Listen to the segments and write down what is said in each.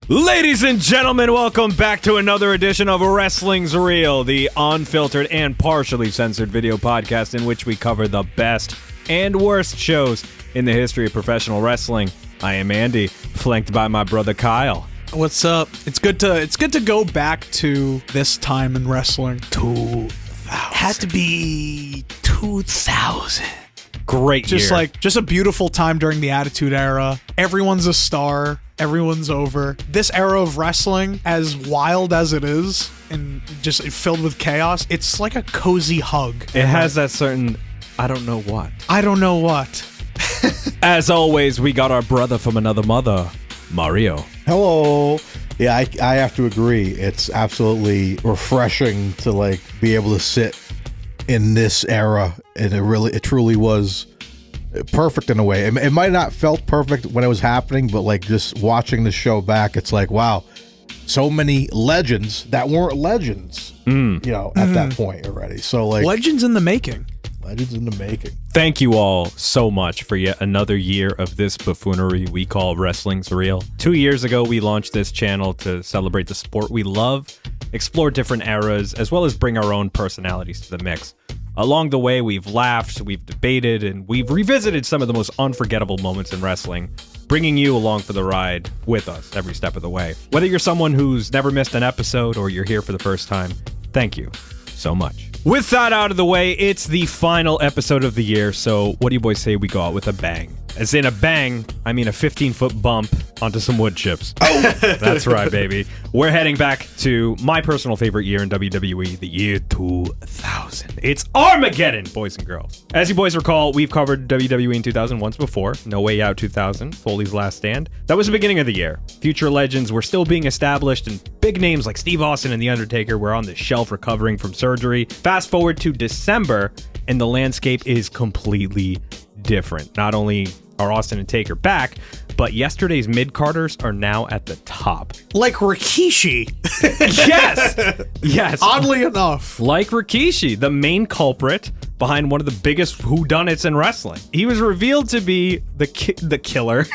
Ladies and gentlemen, welcome back to another edition of Wrestling's Real, the unfiltered and partially censored video podcast in which we cover the best and worst shows in the history of professional wrestling. I am Andy, flanked by my brother Kyle. What's up? It's good to go back to this time in wrestling. 2000. Had to be 2000. Great year. Just a beautiful time during the Attitude Era. Everyone's a star. Everyone's over. This era of wrestling, as wild as it is, and just filled with chaos, it's like a cozy hug. It has that certain, I don't know what. As always, we got our brother from another mother, Mario. Hello. Yeah, I have to agree. It's absolutely refreshing to be able to sit in this era, and it truly was perfect in a way. It might not felt perfect when it was happening, but just watching the show back, it's like, wow, so many legends that weren't legends, at that point already. So legends in the making. Legends in the making. Thank you all so much for yet another year of this buffoonery we call Wrestling's Real. 2 years ago, we launched this channel to celebrate the sport we love, explore different eras, as well as bring our own personalities to the mix. Along the way, we've laughed, we've debated, and we've revisited some of the most unforgettable moments in wrestling, bringing you along for the ride with us every step of the way. Whether you're someone who's never missed an episode or you're here for the first time, thank you so much. With that out of the way, it's the final episode of the year, so what do you boys say we go out with a bang? As in a bang, I mean a 15-foot bump onto some wood chips. Oh! That's right, baby. We're heading back to my personal favorite year in WWE, the year 2000. It's Armageddon, boys and girls. As you boys recall, we've covered WWE in 2000 once before. No Way Out 2000, Foley's Last Stand. That was the beginning of the year. Future legends were still being established, and big names like Steve Austin and The Undertaker were on the shelf recovering from surgery. Fast forward to December, and the landscape is completely different. Not only are Austin and Taker back, but yesterday's mid-carders are now at the top. Like Rikishi. Yes. Oddly enough. Like Rikishi, the main culprit behind one of the biggest whodunits in wrestling. He was revealed to be the killer.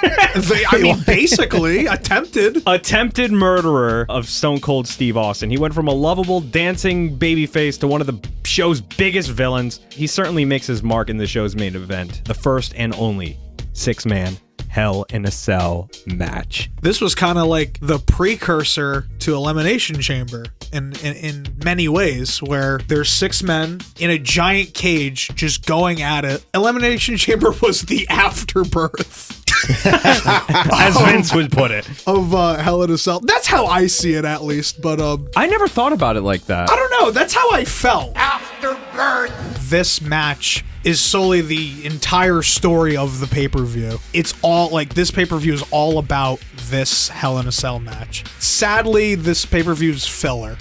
Basically, attempted murderer of Stone Cold Steve Austin. He went from a lovable, dancing babyface to one of the show's biggest villains. He certainly makes his mark in the show's main event, the first and only six-man Hell in a Cell match. This was kind of like the precursor to Elimination Chamber in many ways, where there's six men in a giant cage just going at it. Elimination Chamber was the afterbirth. As Vince would put it. Of Hell in a Cell. That's how I see it, at least. But I never thought about it like that. I don't know. That's how I felt. Afterbirth. This match is solely the entire story of the pay-per-view. It's all, this pay-per-view is all about this Hell in a Cell match. Sadly, this pay-per-view is filler.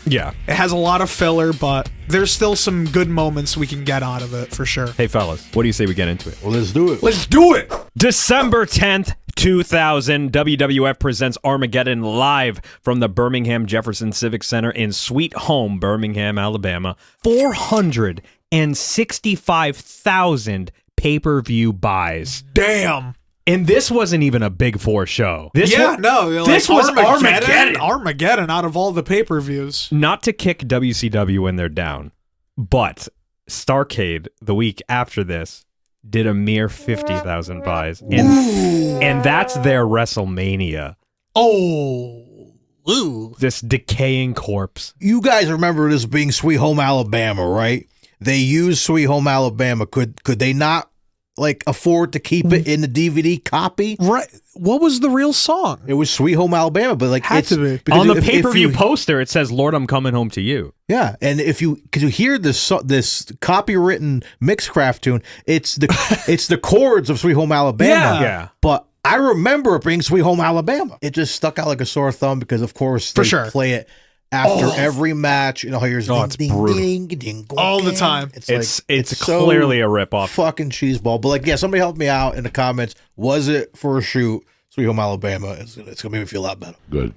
Yeah. It has a lot of filler, but there's still some good moments we can get out of it, for sure. Hey, fellas, what do you say we get into it? Well, let's do it. Let's do it! December 10th, 2000, WWF presents Armageddon live from the Birmingham Jefferson Civic Center in Sweet Home, Birmingham, Alabama. 465,000 pay-per-view buys. Damn! And this wasn't even a Big Four show. This was Armageddon. Armageddon out of all the pay-per-views. Not to kick WCW when they're down, but Starrcade, the week after this, did a mere 50,000 buys. And that's their WrestleMania. Oh. Ooh. This decaying corpse. You guys remember this being Sweet Home Alabama, right? They used Sweet Home Alabama. Could they not afford to keep it in the DVD copy? Right. What was the real song? It was Sweet Home Alabama, but had to be. On the pay-per-view poster, it says, "Lord, I'm coming home to you." Yeah, and because you hear this copywritten Mixcraft tune, it's the chords of Sweet Home Alabama. Yeah. But I remember it being Sweet Home Alabama. It just stuck out like a sore thumb because, of course, they play it after every match. You know how you're it's brutal. All the time. It's clearly a ripoff. Fucking cheeseball. But somebody help me out in the comments. Was it for a shoot? Sweet Home Alabama. It's gonna make me feel a lot better. Good.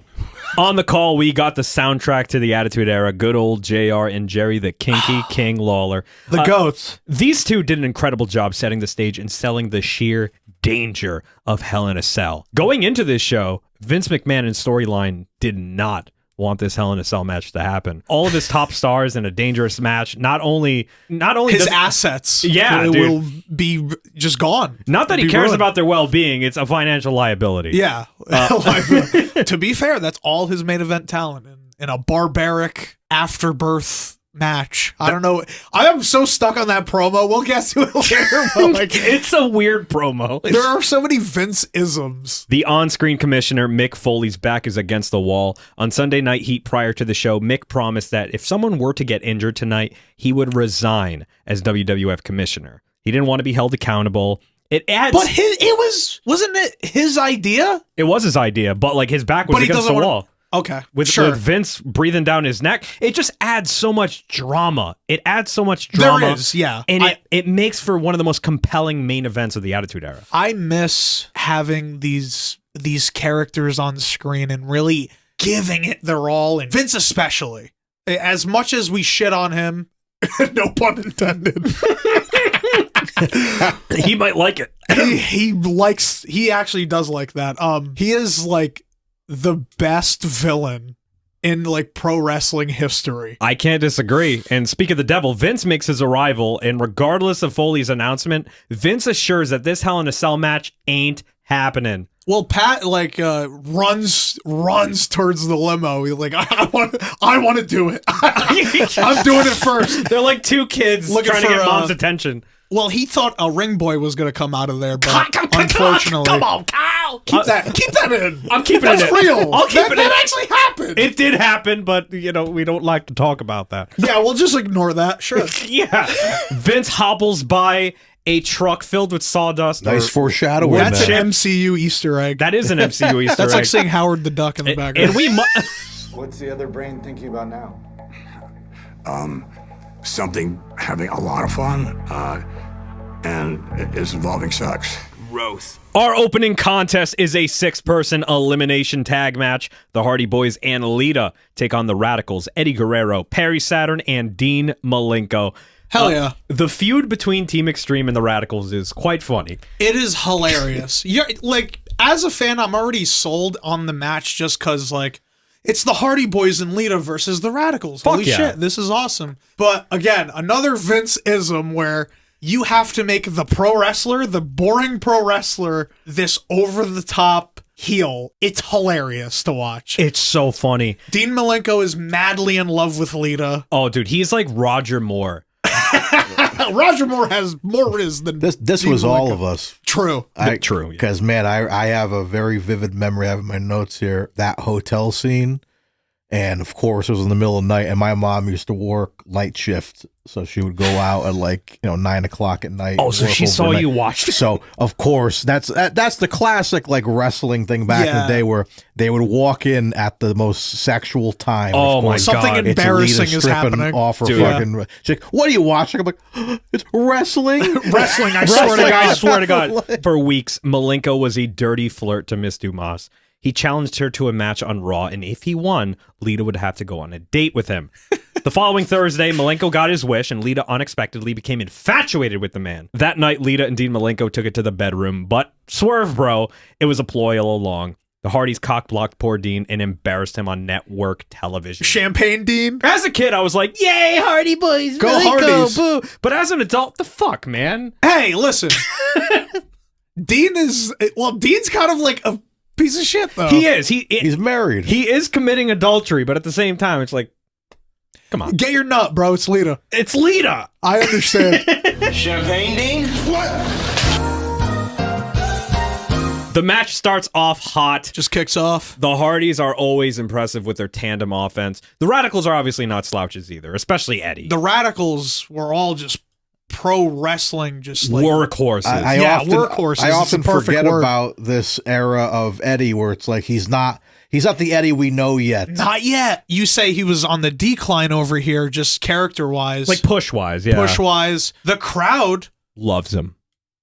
On the call, we got the soundtrack to the Attitude Era. Good old JR and Jerry, the Kinky King Lawler. The goats. These two did an incredible job setting the stage and selling the sheer danger of Hell in a Cell. Going into this show, Vince McMahon in storyline did not want this Hell in a Cell match to happen. All of his top stars in a dangerous match, not only his assets will be just gone. Not that he cares about their well-being, it's a financial liability. Yeah. To be fair, that's all his main event talent in a barbaric afterbirth match. I don't know. I am so stuck on that promo. We'll get to it later. But like, it's a weird promo. There are so many Vince-isms. The on-screen commissioner, Mick Foley's back is against the wall. On Sunday Night Heat prior to the show, Mick promised that if someone were to get injured tonight, he would resign as WWF commissioner. He didn't want to be held accountable. It adds... But wasn't it his idea? It was his idea, but like his back was against the wall. Okay, with Vince breathing down his neck, it just adds so much drama. There is, yeah. And it makes for one of the most compelling main events of the Attitude Era. I miss having these characters on screen and really giving it their all, and Vince especially. As much as we shit on him, no pun intended. He might like it. He actually does like that. He is like the best villain in like pro wrestling history. I can't disagree. And speak of the devil, Vince makes his arrival, and regardless of Foley's announcement, Vince assures that this Hell in a Cell match ain't happening. Well, Pat like runs towards the limo. He's like, I want to do it. I'm doing it first. They're like two kids trying to get mom's attention. Well, he thought a ring boy was going to come out of there, but unfortunately, come on, Kyle, keep that in. I'm keeping it in. That's real. I'll keep it in. That actually happened. It did happen, but we don't like to talk about that. Yeah, we'll just ignore that. Sure. Yeah. Vince hobbles by a truck filled with sawdust. Nice foreshadowing. That's an MCU Easter egg. That is an MCU Easter egg. That's like seeing Howard the Duck in the background. And What's the other brain thinking about now? Something having a lot of fun, and it's involving sex. Growth. Our opening contest is a 6-person elimination tag match. The Hardy Boys and Lita take on the Radicalz, Eddie Guerrero, Perry Saturn, and Dean Malenko. Hell yeah. The feud between Team Xtreme and the Radicalz is quite funny. It is hilarious. Like, as a fan, I'm already sold on the match just because, like, it's the Hardy Boys and Lita versus the Radicalz. Holy shit, this is awesome. But again, another Vince-ism where you have to make the pro wrestler, the boring pro wrestler, this over-the-top heel. It's hilarious to watch. It's so funny. Dean Malenko is madly in love with Lita. Oh, dude, he's like Roger Moore. Roger Moore has more riz than this Dean was Malenko. all of us. True. True. Because, man, I have a very vivid memory. I have in my notes here, that hotel scene. And, of course, it was in the middle of the night. And my mom used to work night shift. So she would go out at 9 o'clock at night. Oh, so she saw you watch. So, of course, that's the classic like wrestling thing back in the day where they would walk in at the most sexual time. Oh, my God. Something embarrassing is happening. Off her fucking, she's like, what are you watching? I'm like, it's wrestling. Wrestling, I swear to God. I swear to God. For weeks, Malenko was a dirty flirt to Miss Dumas. He challenged her to a match on Raw, and if he won, Lita would have to go on a date with him. The following Thursday, Malenko got his wish, and Lita unexpectedly became infatuated with the man. That night, Lita and Dean Malenko took it to the bedroom, but swerve, bro, it was a ploy all along. The Hardys cock-blocked poor Dean and embarrassed him on network television. Champagne Dean? As a kid, I was like, yay, Hardy Boys, go Malenko, Hardys. boo. But as an adult, the fuck, man? Hey, listen. Dean's kind of like a piece of shit, though. He is. He's married. He is committing adultery, but at the same time, it's like, come on. Get your nut, bro. It's Lita. It's Lita. I understand. Champagne, Dean? What? The match starts off hot. Just kicks off. The Hardys are always impressive with their tandem offense. The Radicalz are obviously not slouches either, especially Eddie. The Radicalz were all just pro wrestling, just like workhorses. Workhorses. I often forget word. about this era of Eddie where it's like he's not the Eddie we know yet. Not yet. You say he was on the decline over here, just character-wise. Like push-wise, yeah. Push-wise. The crowd loves him.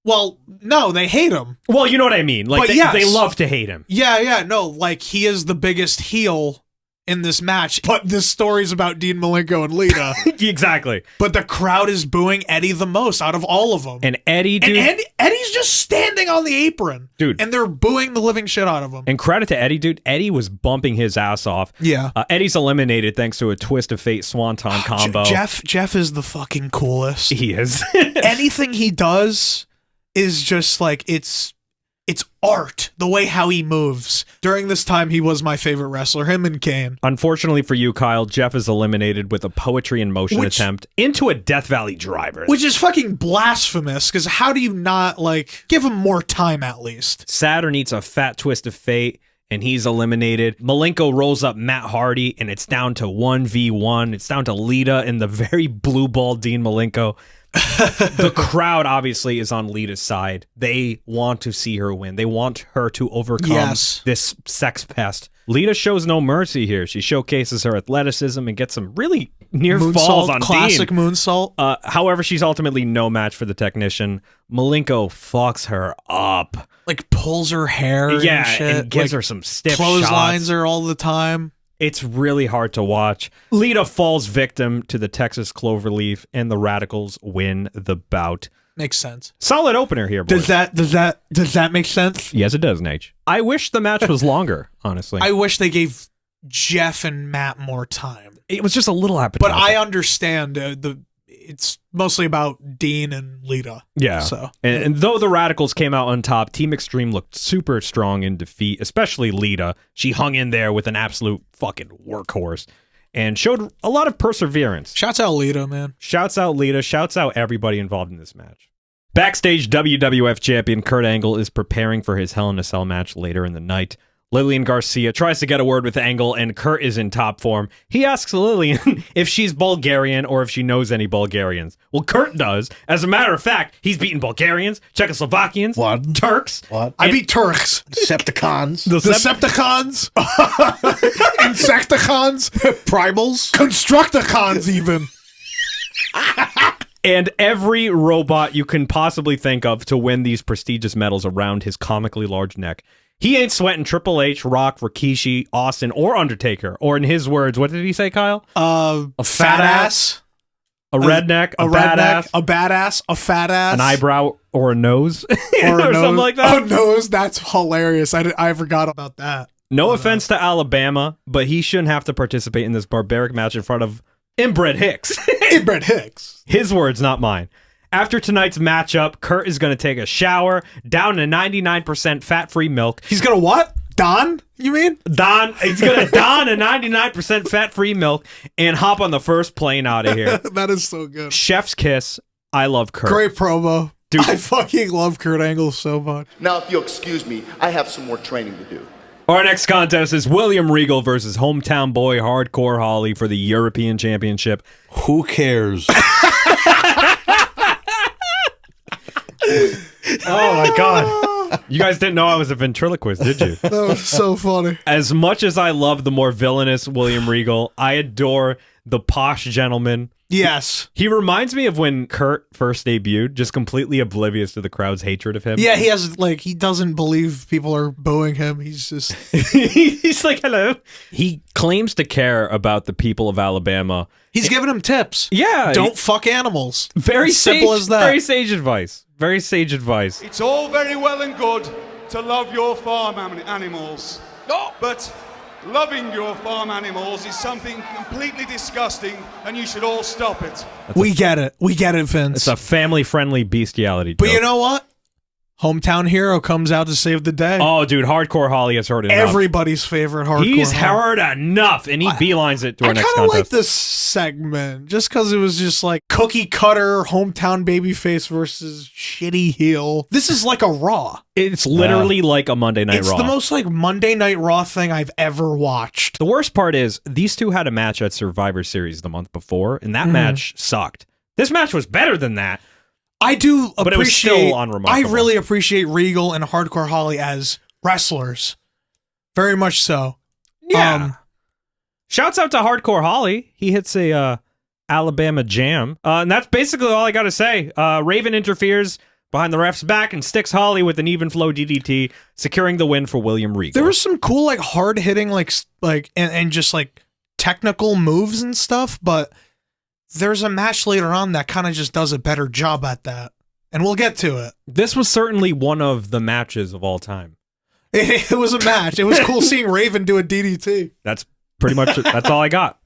Well, no, they hate him. Well, you know what I mean. Like, they love to hate him. Yeah, no, like, he is the biggest heel in this match, but this story's about Dean Malenko and Lita. Exactly. But the crowd is booing Eddie the most out of all of them. And Eddie, dude. And Eddie's just standing on the apron. Dude. And they're booing the living shit out of him. And credit to Eddie, dude. Eddie was bumping his ass off. Yeah. Eddie's eliminated thanks to a Twist of Fate Swanton combo. Jeff is the fucking coolest. He is. Anything he does is just like, it's art, the way how he moves. During this time, he was my favorite wrestler, him and Kane. Unfortunately for you, Kyle, Jeff is eliminated with a poetry in motion attempt into a Death Valley driver. Which is fucking blasphemous, because how do you not, like, give him more time at least? Saturn eats a fat Twist of Fate, and he's eliminated. Malenko rolls up Matt Hardy, and it's down to 1v1. It's down to Lita and the very blue ball Dean Malenko. The crowd obviously is on Lita's side. They want to see her win. They want her to overcome this sex pest. Lita shows no mercy here. She showcases her athleticism and gets some really near falls on classic Dean. moonsault. However, she's ultimately no match for the technician. Malenko fucks her up. Like pulls her hair and shit. And gives her some stiff clotheslines shots. her all the time. It's really hard to watch. Lita falls victim to the Texas Cloverleaf, and the Radicalz win the bout. Makes sense. Solid opener here, boys. Does that make sense? Yes, it does, Nate. I wish the match was longer, honestly. I wish they gave Jeff and Matt more time. It was just a little appetizing. But I understand it's mostly about Dean and Lita. Yeah. So and though the Radicalz came out on top, Team Xtreme looked super strong in defeat, especially Lita. She hung in there with an absolute fucking workhorse and showed a lot of perseverance. Shouts out Lita, man. Shouts out Lita. Shouts out everybody involved in this match. Backstage, WWF champion Kurt Angle is preparing for his Hell in a Cell match later in the night. Lillian Garcia tries to get a word with Angle, and Kurt is in top form. He asks Lillian if she's Bulgarian or if she knows any Bulgarians. Well, Kurt does. As a matter of fact, he's beaten Bulgarians, Czechoslovakians, Turks. I beat Turks. Decepticons. Decepticons. Insecticons. Primals. Constructicons, even. And every robot you can possibly think of to win these prestigious medals around his comically large neck. He ain't sweating Triple H, Rock, Rikishi, Austin, or Undertaker. Or in his words, what did he say, Kyle? A fat ass. A redneck, a badass, a badass, a fat ass, an eyebrow, or a nose, or something like that. Oh, nose, that's hilarious. I forgot about that. No offense to Alabama, but he shouldn't have to participate in this barbaric match in front of Inbred Hicks. Inbred Hicks. His words, not mine. After tonight's matchup, Kurt is going to take a shower, down to 99% fat-free milk. He's going to what? Don? You mean? He's going to don a 99% fat-free milk and hop on the first plane out of here. That is so good. Chef's kiss. I love Kurt. Great promo. Dude. I fucking love Kurt Angle so much. Now, if you'll excuse me, I have some more training to do. Our next contest is William Regal versus hometown boy Hardcore Holly for the European Championship. Who cares? Oh my god. You guys didn't know I was a ventriloquist, did you? That was so funny. As much as I love the more villainous William Regal, I adore the posh gentleman. Yes. He reminds me of when Kurt first debuted, just completely oblivious to the crowd's hatred of him. Yeah, he doesn't believe people are booing him. He's just... He's like, hello. He claims to care about the people of Alabama. He's giving them tips. Yeah. Don't fuck animals. Very simple as that. Very sage advice. Very sage advice. It's all very well and good to love your farm animals, but loving your farm animals is something completely disgusting, and you should all stop it. We get it. We get it, Vince. It's a family-friendly bestiality joke. But you know what? Hometown hero comes out to save the day. Oh, dude, Hardcore Holly has heard enough. Everybody's favorite Hardcore He's Holly. heard enough, and he beelines it to our next I kind of like contest. this segment, just because it was just like cookie cutter, hometown babyface versus shitty heel. This is like a Raw. It's literally like a Monday Night Raw. It's the most like Monday Night Raw thing I've ever watched. The worst part is, these two had a match at Survivor Series the month before, and that match sucked. This match was better than that. I do appreciate, but it was still unremarkable. I really appreciate Regal and Hardcore Holly as wrestlers. Very much so. Yeah. Shouts out to Hardcore Holly. He hits a Alabama jam. And that's basically all I got to say. Raven interferes, behind the ref's back and sticks Holly with an even flow DDT, securing the win for William Regal. There was some cool, like, hard hitting, and just like technical moves and stuff, but there's a match later on that kind of just does a better job at that. And we'll get to it. This was certainly one of the matches of all time. It was a match. It was cool seeing Raven do a DDT. That's pretty much it. That's all I got.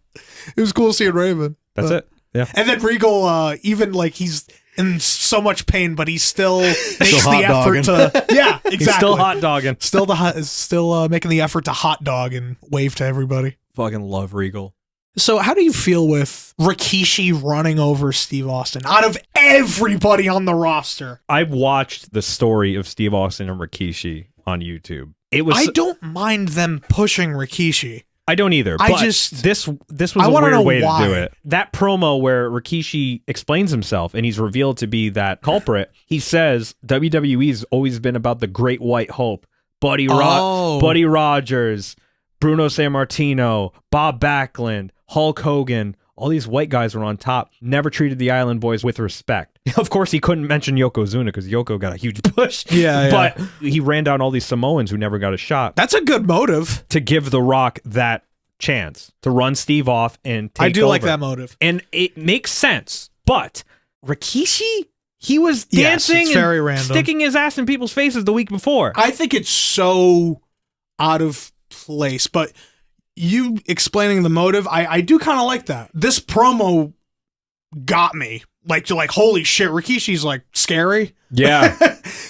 It was cool seeing Raven. That's it. Yeah. And then Regal, even like he's in so much pain, but he still makes the effort to. Yeah, exactly. He's still hot dogging. Still making the effort to hot dog and wave to everybody. Fucking love Regal. So how do you feel with Rikishi running over Steve Austin out of everybody on the roster? I watched the story of Steve Austin and Rikishi on YouTube. I don't mind them pushing Rikishi. I don't either. But this was I a wanna weird know way why. to do it. That promo where Rikishi explains himself and he's revealed to be that culprit. He says WWE's always been about the Great White Hope. Buddy Rogers, Bruno Sammartino, Bob Backlund, Hulk Hogan. All these white guys were on top. Never treated the Island Boys with respect. Of course, he couldn't mention Yokozuna because Yoko got a huge push. Yeah. But he ran down all these Samoans who never got a shot. That's a good motive. To give The Rock that chance to run Steve off and take I do over. like that motive. And it makes sense. But Rikishi, he was dancing it's very random. sticking his ass in people's faces the week before. I think it's so out of place, but you explaining the motive, I do kind of like that. This promo got me. Like holy shit, Rikishi's like scary. Yeah.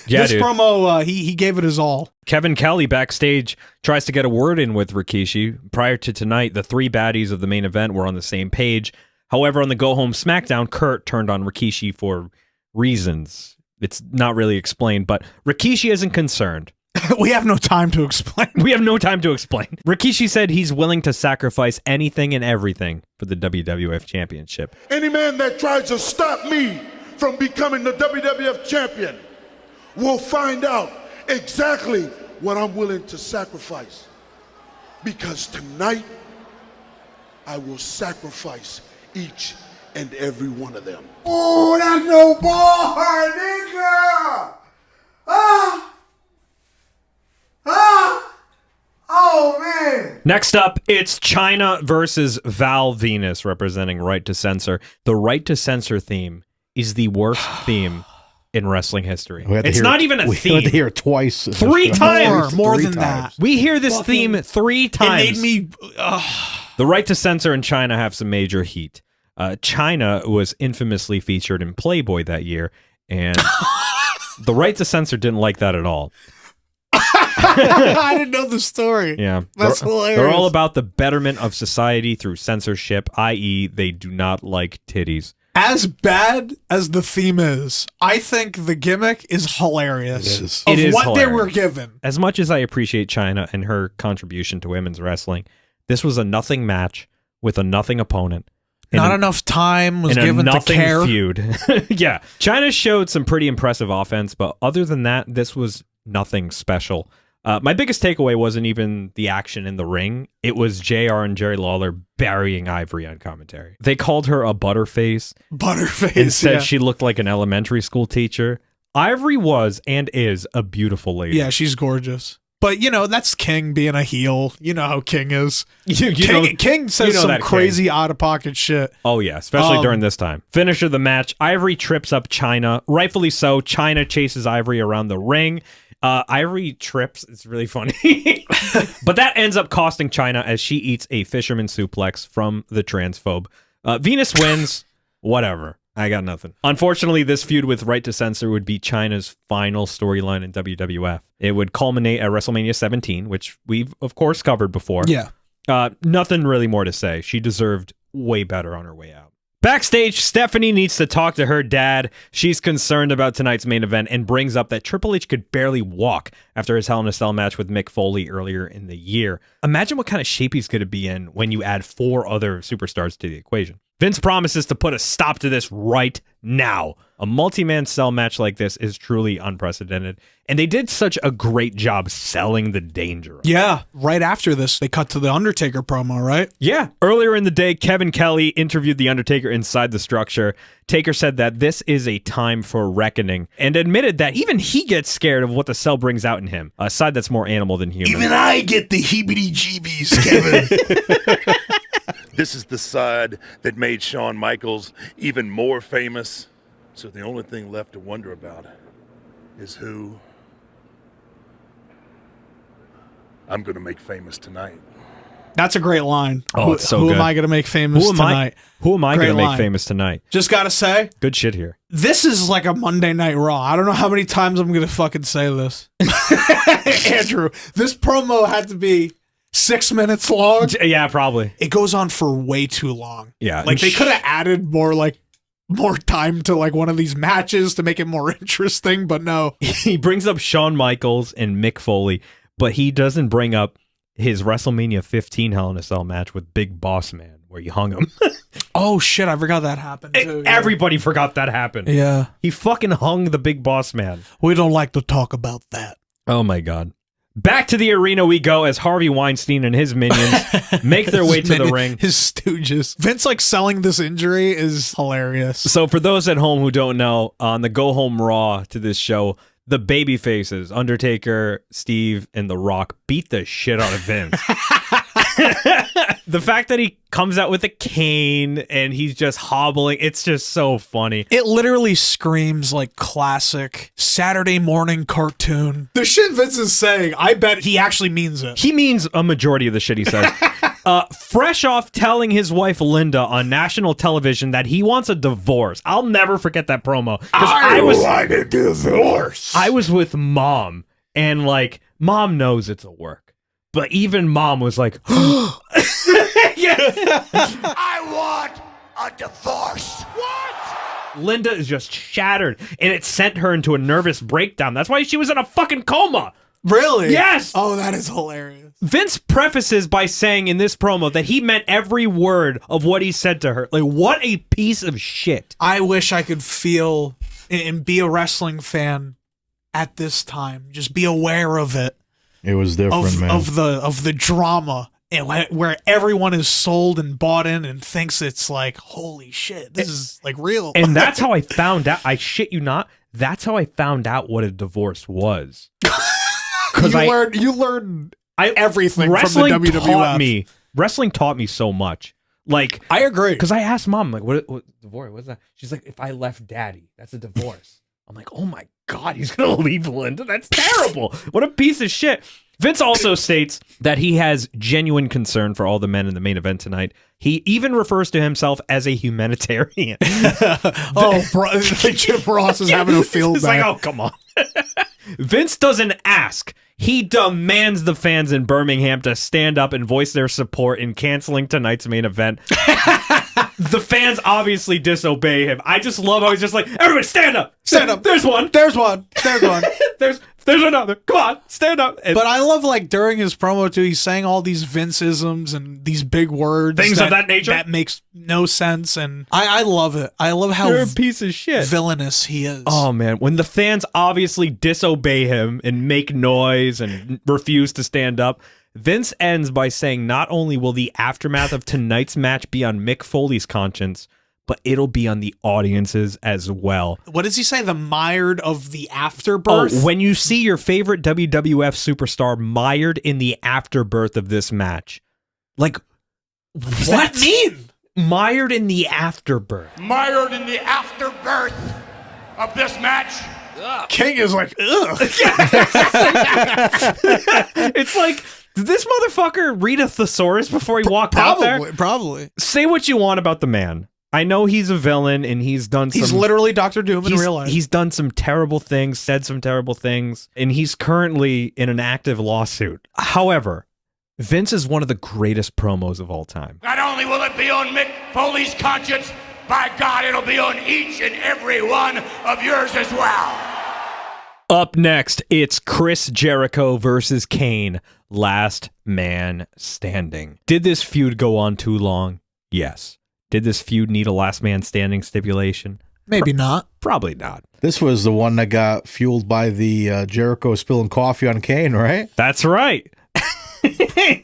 Yeah, this dude. promo, he gave it his all. Kevin Kelly backstage tries to get a word in with Rikishi. Prior to tonight, the three baddies of the main event were on the same page. However, on the go-home SmackDown, Kurt turned on Rikishi for reasons. It's not really explained, but Rikishi isn't concerned. We have no time to explain. Rikishi said he's willing to sacrifice anything and everything for the WWF Championship. Any man that tries to stop me from becoming the WWF champion will find out exactly what I'm willing to sacrifice. Because tonight, I will sacrifice each and every one of them. Oh, that's no bar, nigga! Oh, man! Next up, it's Chyna versus Val Venis representing Right to Censor. The Right to Censor theme is the worst theme in wrestling history. It's not even a theme. We had to hear it twice. 3 times. More than that. We hear this theme 3 times. It made me... The Right to Censor and Chyna have some major heat. Chyna was infamously featured in Playboy that year, and the Right to Censor didn't like that at all. I didn't know the story. Yeah. That's hilarious. They're all about the betterment of society through censorship, i.e. they do not like titties. As bad as the theme is, I think the gimmick is hilarious. It is. Of It is what hilarious. they were given. As much as I appreciate Chyna and her contribution to women's wrestling, this was a nothing match with a nothing opponent. Not enough time was in a given to nothing care. feud. Yeah. Chyna showed some pretty impressive offense, but other than that, this was nothing special. My biggest takeaway wasn't even the action in the ring. It was JR and Jerry Lawler burying Ivory on commentary. They called her a butterface. And said she looked like an elementary school teacher. Ivory was and is a beautiful lady. Yeah, she's gorgeous. But, you know, that's King being a heel. You know how King is. King says some crazy out-of-pocket shit. Oh, yeah, especially during this time. Finish of the match, Ivory trips up Chyna. Rightfully so, Chyna chases Ivory around the ring. Ivory trips. It's really funny. But that ends up costing Chyna as she eats a fisherman suplex from the transphobe. Venus wins. Whatever. I got nothing. Unfortunately, this feud with Right to Censor would be Chyna's final storyline in WWF. It would culminate at WrestleMania 17, which we've, of course, covered before. Yeah. Nothing really more to say. She deserved way better on her way out. Backstage, Stephanie needs to talk to her dad. She's concerned about tonight's main event and brings up that Triple H could barely walk after his Hell in a Cell match with Mick Foley earlier in the year. Imagine what kind of shape he's going to be in when you add 4 other superstars to the equation. Vince promises to put a stop to this right now. A multi-man cell match like this is truly unprecedented, and they did such a great job selling the danger. Yeah, right after this, they cut to the Undertaker promo, right? Yeah. Earlier in the day, Kevin Kelly interviewed The Undertaker inside the structure. Taker said that this is a time for reckoning, and admitted that even he gets scared of what the cell brings out in him, a side that's more animal than human. Even I get the heebie-jeebies, Kevin. This is the side that made Shawn Michaels even more famous. So the only thing left to wonder about is who I'm going to make famous tonight. That's a great line. Oh, it's so who good. am I going to make famous tonight? Who am I Great going to make line. famous tonight? Just got to say, Good shit here. this is like a Monday Night Raw. I don't know how many times I'm going to fucking say this. Andrew, this promo had to be 6 minutes long. Yeah, probably. It goes on for way too long. Yeah. Like they could have added more time to like one of these matches to make it more interesting, but no. He brings up Shawn Michaels and Mick Foley, but he doesn't bring up his WrestleMania 15 Hell in a Cell match with Big Boss Man, where he hung him. Oh shit, I forgot that happened too. Yeah. Everybody forgot that happened. Yeah. He fucking hung the Big Boss Man. We don't like to talk about that. Oh my God. Back to the arena we go as Harvey Weinstein and his minions make their way to the ring. His stooges. Vince like selling this injury is hilarious. So for those at home who don't know, on the Go Home Raw to this show, the baby faces, Undertaker, Steve, and The Rock, beat the shit out of Vince. The fact that he comes out with a cane and he's just hobbling, it's just so funny. It literally screams like classic Saturday morning cartoon. The shit Vince is saying, I bet he actually means it. He means a majority of the shit he says. Fresh off telling his wife Linda on national television that he wants a divorce. I'll never forget that promo. I want a divorce. I was with Mom, and like, Mom knows it's a work. But even Mom was like, yeah. I want a divorce. What? Linda is just shattered, and it sent her into a nervous breakdown. That's why she was in a fucking coma. Really? Yes. Oh, that is hilarious. Vince prefaces by saying in this promo that he meant every word of what he said to her. Like, what a piece of shit. I wish I could feel and be a wrestling fan at this time. Just be aware of it. It was different, man. Of the drama, and where everyone is sold and bought in and thinks it's like, holy shit, this is like real. And that's how I found out. I shit you not. That's how I found out what a divorce was. You learned everything wrestling from the WWF. Wrestling taught me so much. Like, I agree. Because I asked Mom, like, what divorce? What's that? She's like, if I left Daddy, that's a divorce. I'm like, oh my God, he's gonna leave Linda. That's terrible. What a piece of shit. Vince also states that he has genuine concern for all the men in the main event tonight. He even refers to himself as a humanitarian. Jim Ross is having a field It's back. like, oh, come on. Vince doesn't ask. He demands the fans in Birmingham to stand up and voice their support in canceling tonight's main event. The fans obviously disobey him. I just love how he's just like, everybody stand up. Stand up. There's one. There's one. There's one. There's another. Come on, stand up. But I love, like, during his promo too, he's saying all these Vince-isms and these big words, things of that nature that makes no sense, and I love it. I love how you're a piece of shit, villainous he is. Oh man, when the fans obviously disobey him and make noise and refuse to stand up, Vince ends by saying not only will the aftermath of tonight's match be on Mick Foley's conscience, but it'll be on the audience's as well. What does he say? The mired of the afterbirth? Oh, when you see your favorite WWF superstar mired in the afterbirth of this match. Like, what does that mean? Mired in the afterbirth. Mired in the afterbirth of this match. King is like, ugh. It's like, did this motherfucker read a thesaurus before he walked out there? Probably. Say what you want about the man. I know he's a villain and he's done some... He's literally Dr. Doom in real life. He's done some terrible things, said some terrible things, and he's currently in an active lawsuit. However, Vince is one of the greatest promos of all time. Not only will it be on Mick Foley's conscience, by God, it'll be on each and every one of yours as well. Up next, it's Chris Jericho versus Kane. Last man standing. Did this feud go on too long? Yes. Did this feud need a last man standing stipulation? Maybe not. Probably not. This was the one that got fueled by the Jericho spilling coffee on Kane, right? That's right.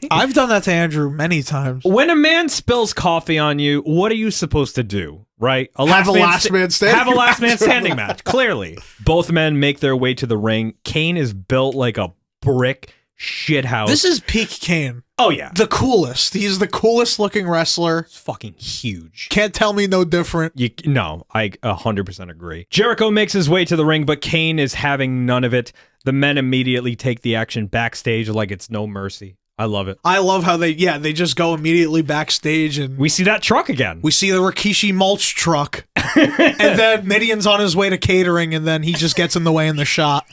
I've done that to Andrew many times. When a man spills coffee on you, what are you supposed to do, right? Have a last man standing match, clearly. Both men make their way to the ring. Kane is built like a brick shithouse. This is peak Kane. Oh, yeah. The coolest. He's the coolest looking wrestler. It's fucking huge. Can't tell me no different. No, I 100% agree. Jericho makes his way to the ring, but Kane is having none of it. The men immediately take the action backstage like it's no mercy. I love it. I love how they just go immediately backstage, and we see that truck again. We see the Rikishi mulch truck. And then Mideon's on his way to catering, and then he just gets in the way in the shot.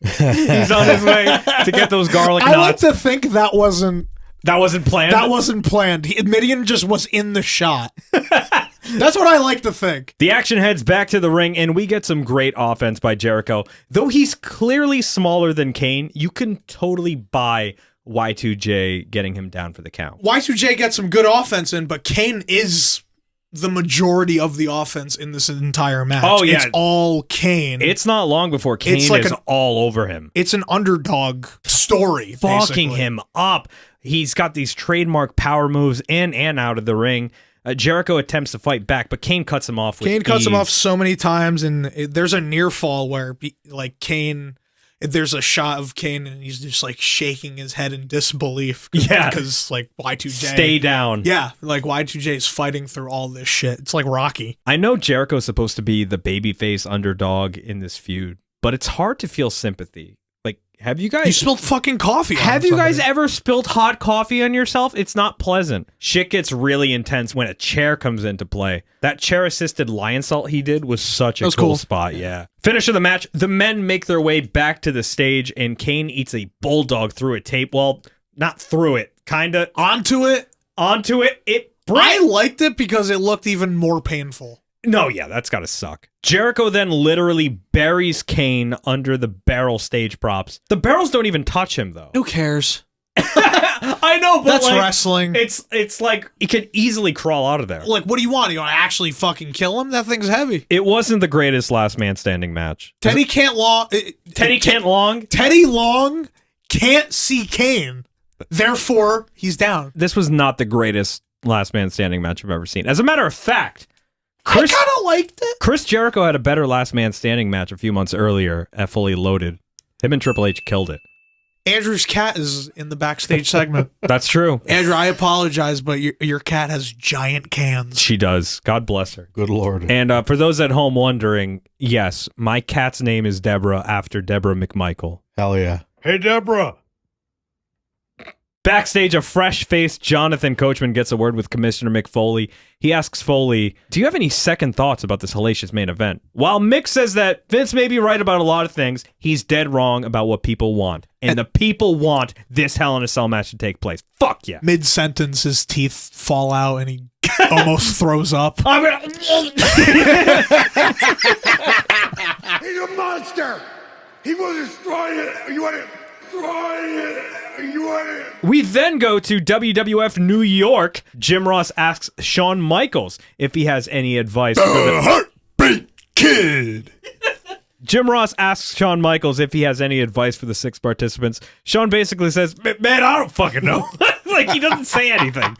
He's on his way to get those garlic knots. I like to think that wasn't planned. That wasn't planned. Mideon just was in the shot. That's what I like to think. The action heads back to the ring, and we get some great offense by Jericho. Though he's clearly smaller than Kane, you can totally buy Y2J getting him down for the count. Y2J gets some good offense in, but Kane is the majority of the offense in this entire match. Oh, yeah. It's all Kane. It's not long before Kane is all over him. It's an underdog story, fucking basically. him up. He's got these trademark power moves in and out of the ring. Jericho attempts to fight back, but Kane cuts him off with Kane cuts ease. him off so many times, and there's a near fall where, like, Kane... There's a shot of Kane, and he's just, like, shaking his head in disbelief. Yeah. Because, like, Y2J... Stay down. Yeah, like, Y2J is fighting through all this shit. It's like Rocky. I know Jericho's supposed to be the babyface underdog in this feud, but it's hard to feel sympathy. Like, have you guys... You spilled fucking coffee on Have you somebody. guys ever spilled hot coffee on yourself? It's not pleasant. Shit gets really intense when a chair comes into play. That chair-assisted lion salt he did was such a cool spot, yeah. Finish of the match, the men make their way back to the stage, and Kane eats a bulldog through a tape. Well, not through it, kinda. Onto it. I liked it because it looked even more painful. No, yeah, that's gotta suck. Jericho then literally buries Kane under the barrel stage props. The barrels don't even touch him, though. Who cares? I know, but that's like, wrestling. It's like he could easily crawl out of there. Like, what do you want? You want to actually fucking kill him? That thing's heavy. It wasn't the greatest last man standing match. Teddy Long can't see Kane. Therefore, he's down. This was not the greatest last man standing match I've ever seen. As a matter of fact, I kind of liked it. Chris Jericho had a better last man standing match a few months earlier at Fully Loaded. Him and Triple H killed it. Andrew's cat is in the backstage segment. That's true. Andrew, I apologize, but your cat has giant cans. She does. God bless her. Good Lord. And for those at home wondering, yes, my cat's name is Deborah after Deborah McMichael. Hell yeah. Hey, Deborah. Backstage, a fresh-faced Jonathan Coachman gets a word with Commissioner Mick Foley. He asks Foley, do you have any second thoughts about this hellacious main event? While Mick says that Vince may be right about a lot of things, he's dead wrong about what people want. And the people want this Hell in a Cell match to take place. Fuck yeah. Mid-sentence, his teeth fall out and he almost throws up. He's a monster. He will destroy it. You want to destroy it. We then go to WWF New York. Jim Ross asks Shawn Michaels if he has any advice for the Heartbeat Kid. Jim Ross asks Shawn Michaels if he has any advice for the 6 participants. Shawn basically says, man, I don't fucking know. Like, he doesn't say anything.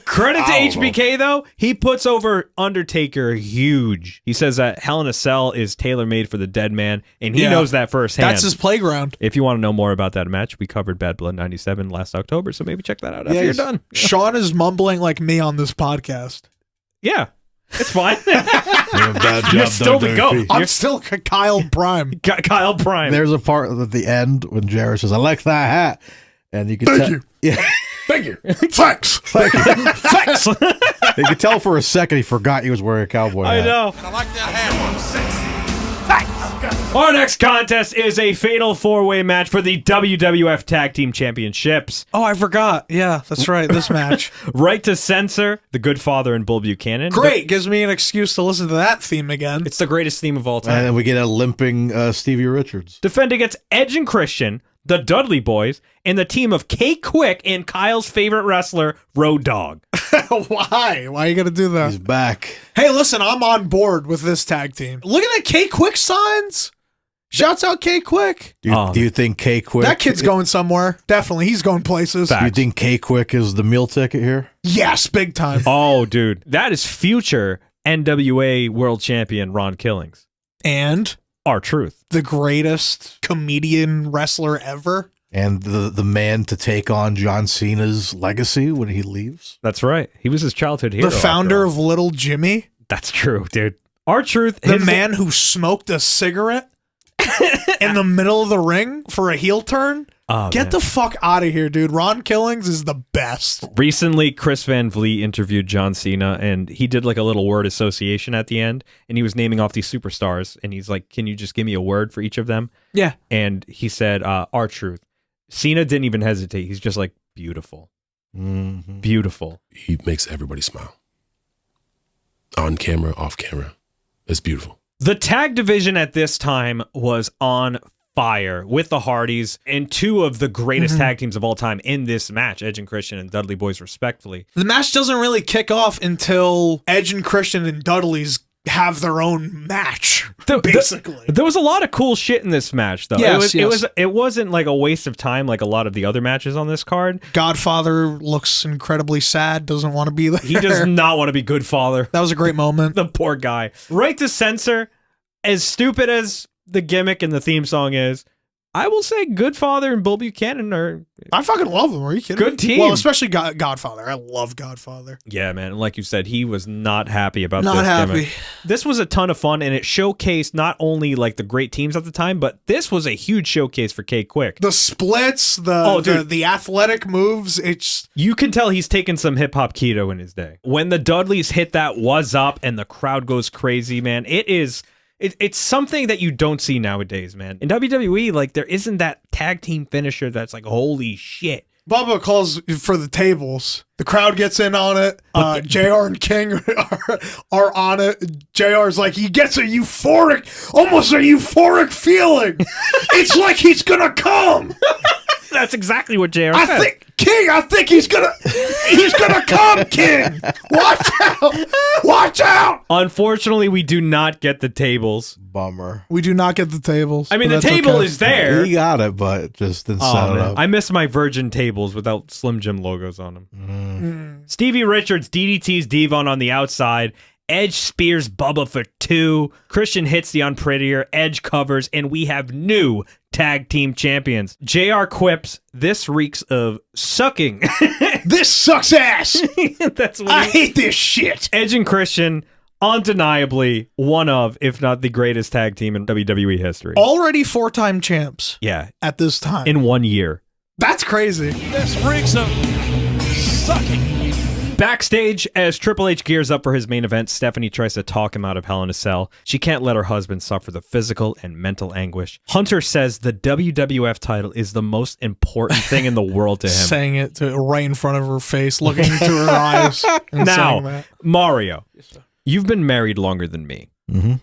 Credit to HBK, though. He puts over Undertaker huge. He says that Hell in a Cell is tailor-made for the dead man, and he knows that firsthand. That's his playground. If you want to know more about that match, we covered Bad Blood 97 last October, so maybe check that out after you're done. Shawn is mumbling like me on this podcast. Yeah. It's fine. You're still the GOAT. I'm still Kyle Prime. Kyle Prime. There's a part at the end when Jared says, I like that hat. And you can Thank tell. you. Yeah. Thank you. Thanks. Thank you. Thanks. You could tell for a second he forgot he was wearing a cowboy hat. I know. I like that hat. I'm sexy. Our next contest is a fatal 4-way match for the WWF Tag Team Championships. Oh, I forgot. Yeah, that's right. This match. Right to Censor, The Good Father, and Bull Buchanan. Great. Gives me an excuse to listen to that theme again. It's the greatest theme of all time. And then we get a limping Stevie Richards. Defending against Edge and Christian, the Dudley Boys, and the team of K-Kwik and Kyle's favorite wrestler, Road Dogg. Why? Why are you gonna do that? He's back. Hey, listen, I'm on board with this tag team. Look at that K-Kwik signs. Shouts out K-Kwik. Do you think K-Kwik... That kid's going somewhere. Definitely. He's going places. Do you think K-Kwik is the meal ticket here? Yes, big time. Oh, dude. That is future NWA World Champion Ron Killings. And R-Truth. The greatest comedian wrestler ever. And the man to take on John Cena's legacy when he leaves. That's right. He was his childhood hero. The founder of Little Jimmy. That's true, dude. R-Truth. The man who smoked a cigarette in the middle of the ring for a heel turn. Oh, Get the fuck out of here, dude. Ron Killings is the best. Recently, Chris Van Vliet interviewed John Cena, and he did like a little word association at the end, and he was naming off these superstars, and he's like, can you just give me a word for each of them? Yeah. And he said, R-Truth. Cena didn't even hesitate. He's just like, beautiful. Mm-hmm. Beautiful. He makes everybody smile. On camera, off camera. It's beautiful. The tag division at this time was on fire with the Hardys and two of the greatest tag teams of all time in this match, Edge and Christian and Dudley Boyz respectively. The match doesn't really kick off until Edge and Christian and Dudleyz have their own match, basically. There was a lot of cool shit in this match, though. Yes, it wasn't like a waste of time like a lot of the other matches on this card. Godfather looks incredibly sad, doesn't want to be there. He does not want to be good father. That was a great moment. The poor guy. Right to censor, as stupid as the gimmick and the theme song is, I will say Good Father and Bull Buchanan are... I fucking love them. Are you kidding? Good team. Well, especially Godfather. I love Godfather. Yeah, man. And like you said, he was not happy about Not this happy. gimmick. This was a ton of fun, and it showcased not only like the great teams at the time, but this was a huge showcase for K-Kwik. The splits, the athletic moves, it's... You can tell he's taken some hip-hop keto in his day. When the Dudleys hit that "was up" and the crowd goes crazy, man, it's something that you don't see nowadays, man. In WWE, like, there isn't that tag team finisher that's like, holy shit. Bubba calls for the tables. The crowd gets in on it. JR and King are on it. JR's like, he gets almost a euphoric feeling. It's like he's gonna come. That's exactly what JR said. I think he's gonna come, King. Watch out. Unfortunately, we do not get the tables. Bummer. We do not get the tables. I mean, the table is there. He got it, but just didn't set it up. I miss my Virgin tables without Slim Jim logos on them. Stevie Richards DDTs Devon on the outside. Edge spears Bubba for 2. Christian hits the unprettier. Edge covers, and we have new tag team champions. JR quips, "This reeks of sucking." This sucks ass. That's what I hate this shit. Edge and Christian, undeniably one of, if not the greatest tag team in WWE history. Already 4-time champs. Yeah. At this time. In 1 year. That's crazy. This reeks of sucking. Backstage, as Triple H gears up for his main event, Stephanie tries to talk him out of Hell in a Cell. She can't let her husband suffer the physical and mental anguish. Hunter says the WWF title is the most important thing in the world to him. Saying it right in front of her face, looking into her eyes. And saying Now, that. Mario, you've been married longer than me. Mm-hmm.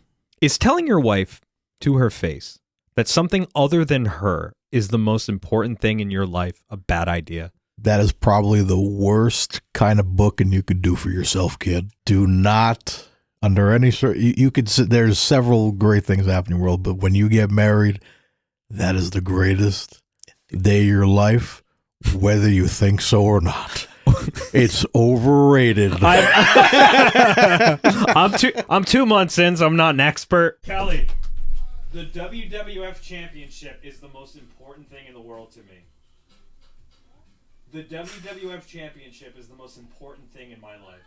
Is telling your wife to her face that something other than her is the most important thing in your life a bad idea? That is probably the worst kind of booking you could do for yourself, kid. Do not, under any sort, you could. There's several great things happening in the world, but when you get married, that is the greatest day of your life, whether you think so or not. It's overrated. I'm 2 months in, so I'm not an expert. Kelly, the WWF Championship is the most important thing in the world to me. The WWF Championship is the most important thing in my life.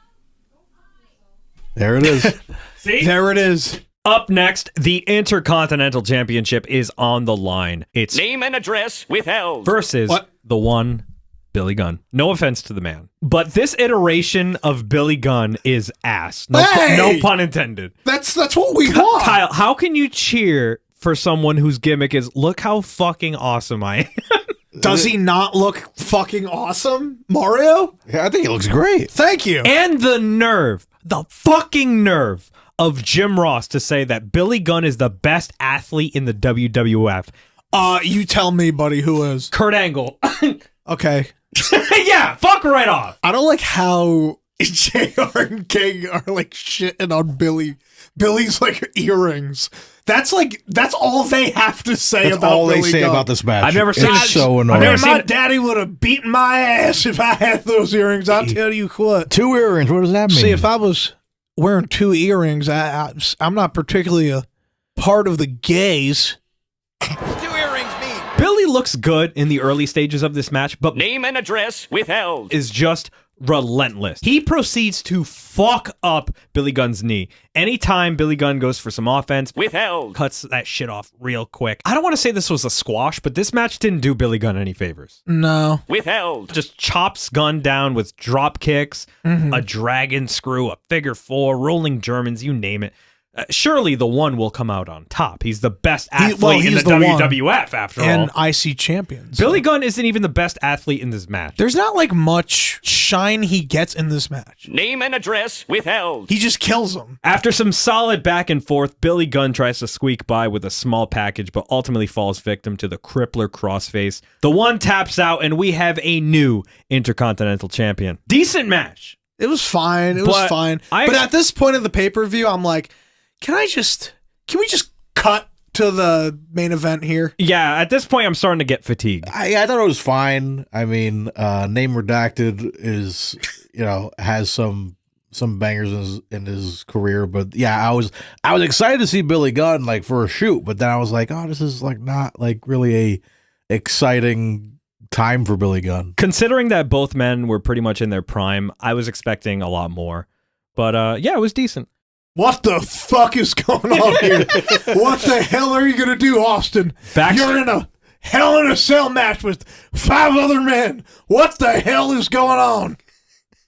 There it is. See? There it is. Up next, the Intercontinental Championship is on the line. It's name and address withheld versus the one Billy Gunn. No offense to the man, but this iteration of Billy Gunn is ass. No, no pun intended. That's what we want. Kyle, how can you cheer for someone whose gimmick is look how fucking awesome I am? Does he not look fucking awesome, Mario? Yeah, I think he looks great. Thank you. And the fucking nerve of Jim Ross to say that Billy Gunn is the best athlete in the WWF. You tell me, buddy, who is? Kurt Angle. Okay. Yeah, fuck right off. I don't like how JR and King are like shitting on Billy. Billy's like earrings. That's all they have to say That's about all Billy they say Gunn. about this match. I've never seen It's it. so annoying. I've never My seen- daddy would have beaten my ass if I had those earrings. I'll tell you what. 2 earrings. What does that mean? See, if I was wearing 2 earrings, I'm not particularly a part of the gays. Billy looks good in the early stages of this match, but Name and address withheld. is just relentless. He proceeds to fuck up Billy Gunn's knee. Anytime Billy Gunn goes for some offense, Withheld. cuts that shit off real quick. I don't want to say this was a squash, but this match didn't do Billy Gunn any favors. No. Withheld. Just chops Gunn down with drop kicks, a dragon screw, a figure 4, rolling Germans, you name it. Surely the one will come out on top. He's the best athlete in the WWF, after all. And IC champion. so. Billy Gunn isn't even the best athlete in this match. There's not like much shine he gets in this match. Name and address withheld. He just kills him. After some solid back and forth, Billy Gunn tries to squeak by with a small package, but ultimately falls victim to the crippler crossface. The one taps out, and we have a new Intercontinental Champion. Decent match. It was fine. It was But fine. I- But at this point of the pay-per-view, I'm like, can we just cut to the main event here? Yeah, at this point, I'm starting to get fatigued. I thought it was fine. I mean, Name Redacted is, has some bangers in his career, but yeah, I was excited to see Billy Gunn like for a shoot, but then I was like, oh, this is like not like really a exciting time for Billy Gunn. Considering that both men were pretty much in their prime, I was expecting a lot more. But yeah, it was decent. What the fuck is going on here? What the hell are you going to do, Austin? You're in a Hell in a Cell match with 5 other men. What the hell is going on?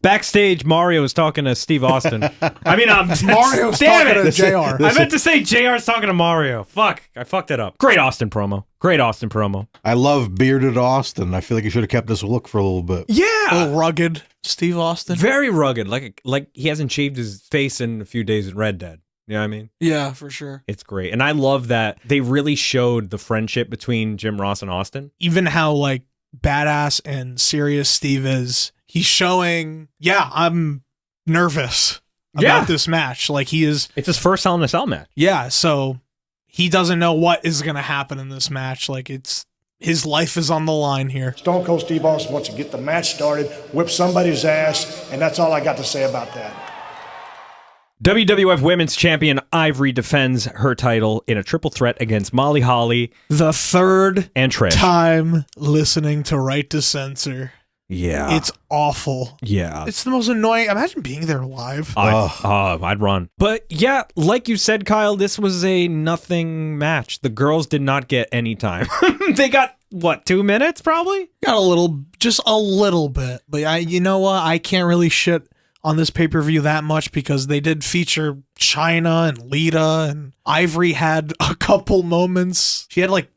Backstage, Mario was talking to Steve Austin. I mean, Mario's damn talking it. to JR. I meant to say JR's talking to Mario. Fuck, I fucked it up. Great Austin promo. I love bearded Austin. I feel like he should have kept this look for a little bit. Yeah. A rugged Steve Austin. Very rugged. Like he hasn't shaved his face in a few days in Red Dead. You know what I mean? Yeah, for sure. It's great. And I love that they really showed the friendship between Jim Ross and Austin. Even how like badass and serious Steve is. He's showing, I'm nervous about this match. Like he is. It's his first Hell in a Cell match. Yeah, so he doesn't know what is going to happen in this match. Like his life is on the line here. Stone Cold Steve Austin wants to get the match started, whip somebody's ass, and that's all I got to say about that. WWF Women's Champion Ivory defends her title in a triple threat against Molly Holly, the third and Trish. Time listening to Right to Censor. Yeah. It's awful. Yeah. It's the most annoying. Imagine being there live. I'd run. But yeah, like you said, Kyle, this was a nothing match. The girls did not get any time. They got, 2 minutes probably? Got just a little bit. But you know what? I can't really shit on this pay-per-view that much because they did feature Chyna and Lita, and Ivory had a couple moments. She had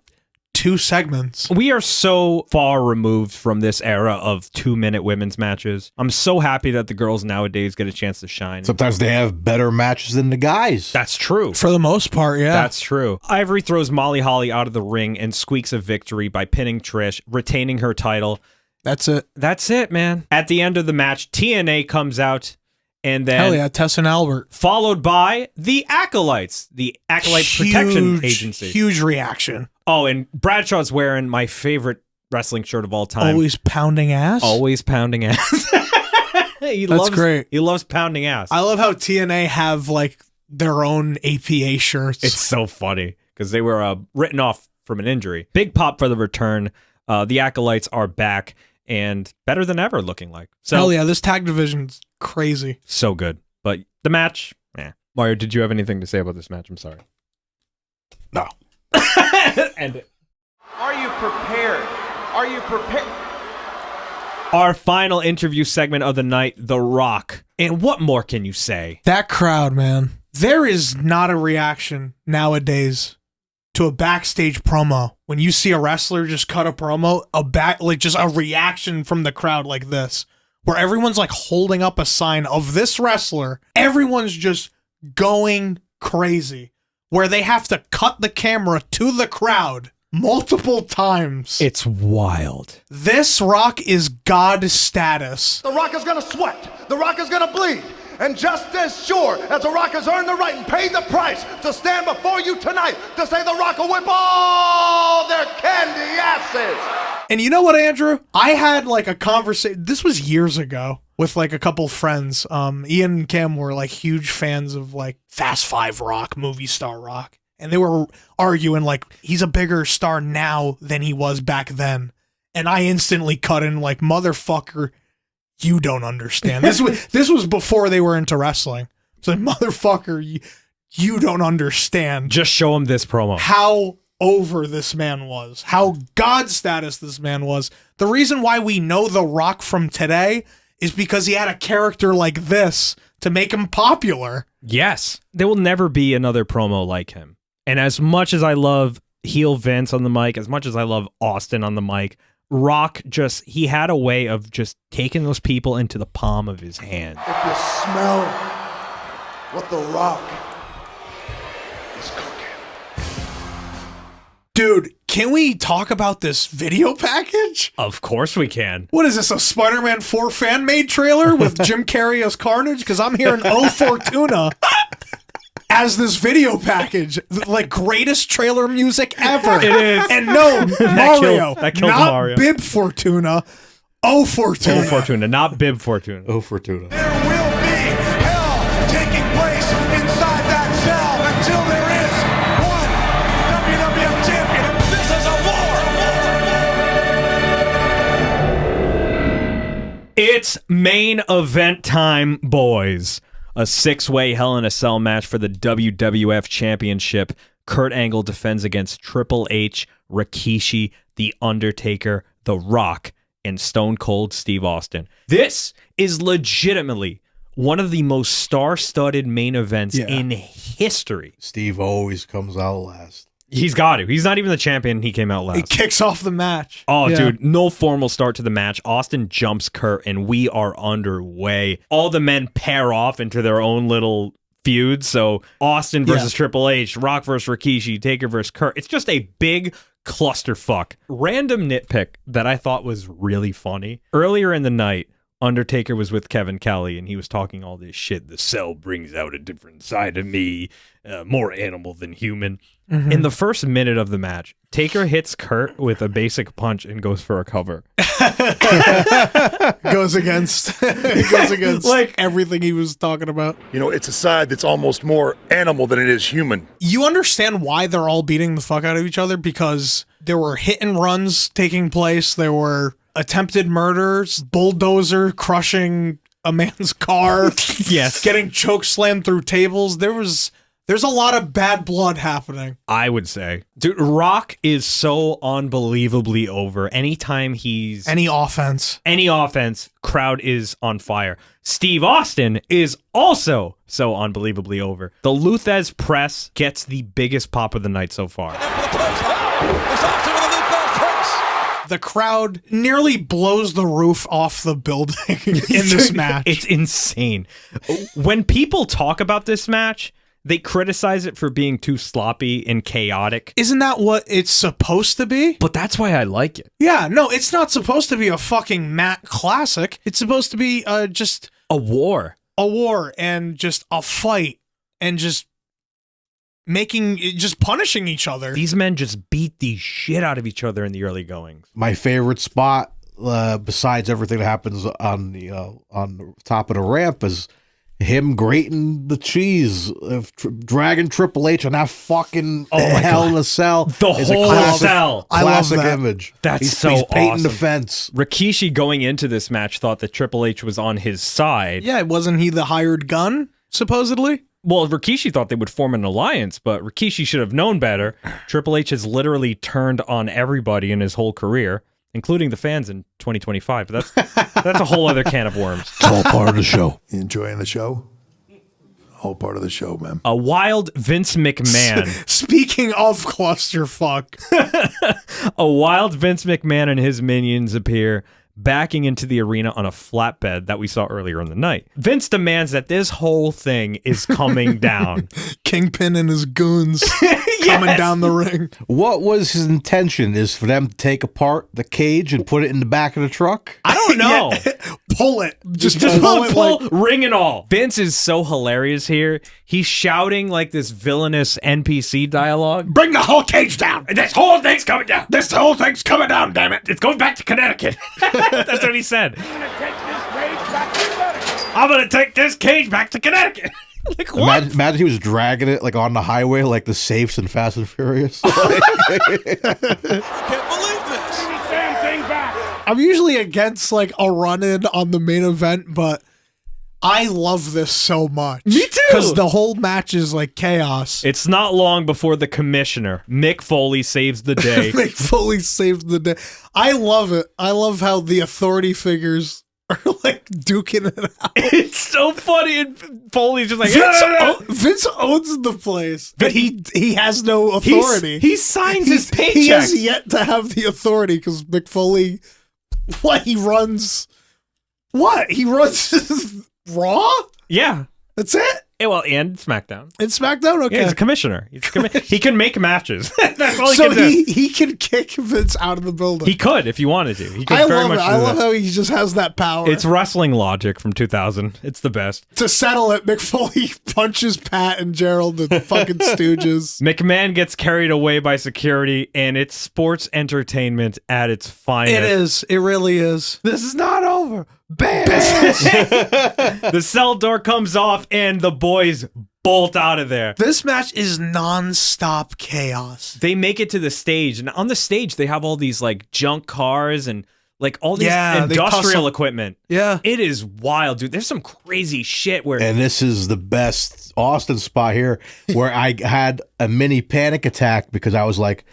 2 segments. We are so far removed from this era of 2-minute women's matches. I'm so happy that the girls nowadays get a chance to shine. Sometimes they have better matches than the guys. That's true. For the most part, yeah. That's true. Ivory throws Molly Holly out of the ring and squeaks a victory by pinning Trish, retaining her title. That's it. That's it, man. At the end of the match, TNA comes out, and then hell yeah, Tess and Albert, followed by the Acolytes, the Acolyte Protection Agency. Huge reaction. Oh, and Bradshaw's wearing my favorite wrestling shirt of all time. Always pounding ass. Always pounding ass. That's great. He loves pounding ass. I love how TNA have their own APA shirts. It's so funny because they were written off from an injury. Big pop for the return. The Acolytes are back and better than ever looking like. So, hell yeah, this tag division's crazy. So good. But the match, Mario, did you have anything to say about this match? I'm sorry. No. End it. Are you prepared? Are you prepared? Our final interview segment of the night, The Rock. And what more can you say? That crowd, man. There is not a reaction nowadays to a backstage promo. When you see a wrestler just cut a promo, just a reaction from the crowd like this, where everyone's holding up a sign of this wrestler. Everyone's just going crazy, where they have to cut the camera to the crowd multiple times. It's wild. This Rock is God status. The Rock is gonna sweat. The Rock is gonna bleed. And just as sure as The Rock has earned the right and paid the price to stand before you tonight to say The Rock will whip all their candy asses. And you know what, Andrew? I had like a conversation, this was years ago, with like a couple friends. Ian and Cam were like huge fans of like Fast Five Rock, movie star Rock. And they were arguing like he's a bigger star now than he was back then. And I instantly cut in like, motherfucker, you don't understand. This was before they were into wrestling. So motherfucker, you don't understand. Just show him this promo. How over this man was. How God status this man was. The reason why we know The Rock from today is because he had a character like this to make him popular. Yes. There will never be another promo like him. And as much as I love heel Vince on the mic, as much as I love Austin on the mic, Rock he had a way of just taking those people into the palm of his hand. If you smell what The Rock is cooking. Dude, can we talk about this video package? Of course we can. What is this, a Spider-Man 4 fan-made trailer with Jim Carrey as Carnage? Because I'm hearing O Fortuna as this video package. Like, greatest trailer music ever. It is. And no, Mario. That killed not Mario. Bib Fortuna. O Fortuna. O Fortuna, not Bib Fortuna. Oh, Fortuna. There will be hell taking place inside that cell until there is one WWF champion. This is a war. It's main event time, boys. A 6-way Hell in a Cell match for the WWF Championship. Kurt Angle defends against Triple H, Rikishi, The Undertaker, The Rock, and Stone Cold Steve Austin. This is legitimately one of the most star-studded main events in history. Steve always comes out last. He's got to. He's not even the champion. He came out last. It kicks off the match. Oh, dude, no formal start to the match. Austin jumps Kurt, and we are underway. All the men pair off into their own little feud. So Austin versus Triple H, Rock versus Rikishi, Taker versus Kurt. It's just a big clusterfuck. Random nitpick that I thought was really funny. Earlier in the night, Undertaker was with Kevin Kelly, and he was talking all this shit. The cell brings out a different side of me, more animal than human. Mm-hmm. In the first minute of the match, Taker hits Kurt with a basic punch and goes for a cover. goes against like everything he was talking about. You know, it's a side that's almost more animal than it is human. You understand why they're all beating the fuck out of each other? Because there were hit and runs taking place. There were attempted murders, bulldozer crushing a man's car. Yes. Getting choke slammed through tables. There's a lot of bad blood happening. I would say. Dude, Rock is so unbelievably over. Anytime he's... Any offense, crowd is on fire. Steve Austin is also so unbelievably over. The Luthez press gets the biggest pop of the night so far. The crowd nearly blows the roof off the building in this match. It's insane. When people talk about this match, they criticize it for being too sloppy and chaotic. Isn't that what it's supposed to be? But that's why I like it. Yeah, no, it's not supposed to be a fucking mat classic. It's supposed to be just... a war. A war and just a fight and just punishing each other. These men just beat the shit out of each other in the early goings. My favorite spot, besides everything that happens on the top of the ramp, is him grating the cheese, dragging Triple H on that fucking Hell in a Cell. The whole cell. I love Classic that image. He's painting the awesome. fence. Rikishi going into this match thought that Triple H was on his side. Yeah, wasn't he the hired gun, supposedly? Well, Rikishi thought they would form an alliance, but Rikishi should have known better. Triple H has literally turned on everybody in his whole career, including the fans in 2025. But that's a whole other can of worms. It's all part of the show. You enjoying the show? All part of the show, man. A wild Vince McMahon. Speaking of clusterfuck. A wild Vince McMahon and his minions appear, backing into the arena on a flatbed that we saw earlier in the night. Vince demands that this whole thing is coming down. Kingpin and his goons. coming down the ring. What was his intention? Is for them to take apart the cage and put it in the back of the truck? I don't know. Pull it. Just pull it. Like, ring and all. Vince is so hilarious here. He's shouting like this villainous NPC dialogue. Bring the whole cage down. This whole thing's coming down. This whole thing's coming down, damn it. It's going back to Connecticut. That's what he said. I'm going to take this cage back to Connecticut. Like, what? Imagine he was dragging it like on the highway, like the safes in Fast and Furious. I'm usually against like a run-in on the main event, but I love this so much. Me too. Because the whole match is like chaos. It's not long before the commissioner, Mick Foley, saves the day. Mick Foley saved the day. I love it. I love how the authority figures are like duking it out. It's so funny, and Foley's just like, Vince owns the place, but he has no authority. He signs his paycheck. He has yet to have the authority because Mick Foley, he runs Raw? Yeah. That's it? Well, and SmackDown. It's SmackDown? Okay. Yeah, he's a commissioner. He can make matches. That's all he so can do. He can kick Vince out of the building. He could if he wanted to. He could I very love much it. do I love that. how he just has that power. It's wrestling logic from 2000. It's the best. To settle it, Mick Foley punches Pat and Gerald, the fucking stooges. McMahon gets carried away by security, and it's sports entertainment at its finest. It is. It really is. This is not over. Bam! The cell door comes off, and the boys bolt out of there. This match is non-stop chaos. They make it to the stage, and on the stage, they have all these like junk cars and like all these industrial equipment. Yeah. It is wild, dude. There's some crazy shit where... And this is the best Austin spot here where I had a mini panic attack because I was like,